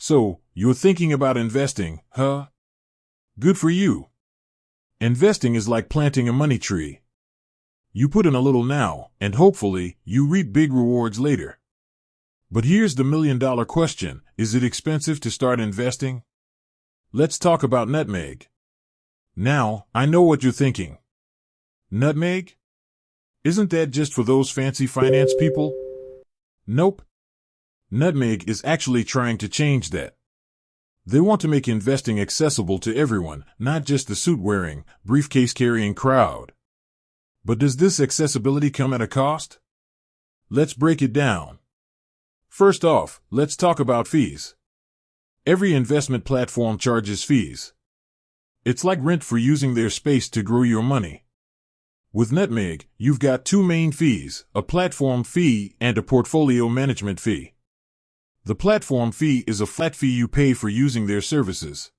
So, you're thinking about investing, huh? Good for you. Investing is like planting a money tree. You put in a little now, and hopefully, you reap big rewards later. But here's the million-dollar question. Is it expensive to start investing? Let's talk about nutmeg. Now, I know what you're thinking. Nutmeg? Isn't that just for those fancy finance people? Nope. Nutmeg is actually trying to change that. They want to make investing accessible to everyone, not just the suit-wearing, briefcase-carrying crowd. But does this accessibility come at a cost? Let's break it down. First off, let's talk about fees. Every investment platform charges fees. It's like rent for using their space to grow your money. With Nutmeg, you've got two main fees, a platform fee and a portfolio management fee. The platform fee is a flat fee you pay for using their services.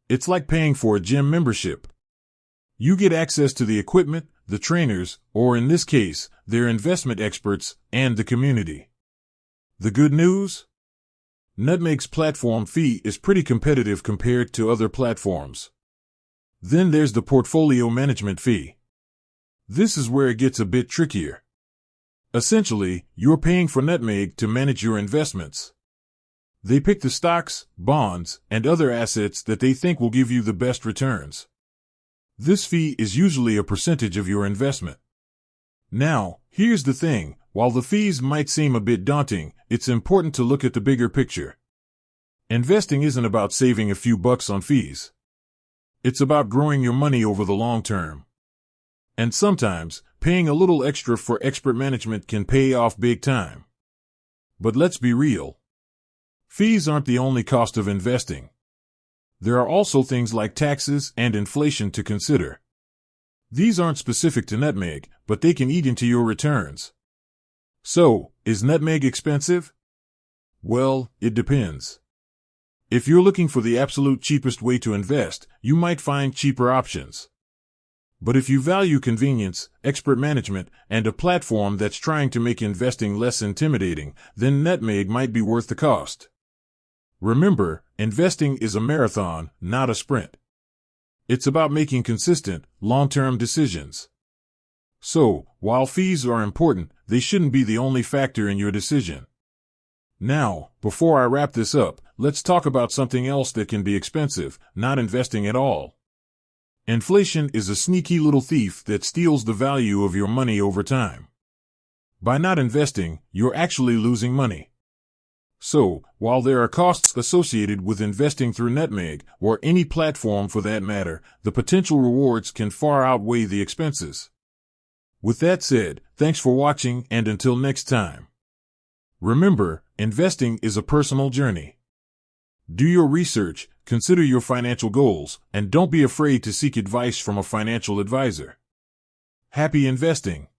It's like paying for a gym membership. You get access to the equipment, the trainers, or in this case, their investment experts, and the community. The good news? Nutmeg's platform fee is pretty competitive compared to other platforms. Then there's the portfolio management fee. This is where it gets a bit trickier. Essentially, you're paying for Nutmeg to manage your investments. They pick the stocks, bonds, and other assets that they think will give you the best returns. This fee is usually a percentage of your investment. Now, here's the thing. While the fees might seem a bit daunting, it's important to look at the bigger picture. Investing isn't about saving a few bucks on fees. It's about growing your money over the long term. And sometimes, paying a little extra for expert management can pay off big time. But let's be real. Fees aren't the only cost of investing. There are also things like taxes and inflation to consider. These aren't specific to Nutmeg, but they can eat into your returns. So, is Nutmeg expensive? Well, it depends. If you're looking for the absolute cheapest way to invest, you might find cheaper options. But if you value convenience, expert management, and a platform that's trying to make investing less intimidating, then Nutmeg might be worth the cost. Remember, investing is a marathon, not a sprint. It's about making consistent, long-term decisions. So, while fees are important, they shouldn't be the only factor in your decision. Now, before I wrap this up, let's talk about something else that can be expensive, not investing at all. Inflation is a sneaky little thief that steals the value of your money over time. By not investing, you're actually losing money. So, while there are costs associated with investing through Nutmeg, or any platform for that matter, the potential rewards can far outweigh the expenses. With that said, thanks for watching, and until next time. Remember, investing is a personal journey. Do your research, consider your financial goals, and don't be afraid to seek advice from a financial advisor. Happy investing!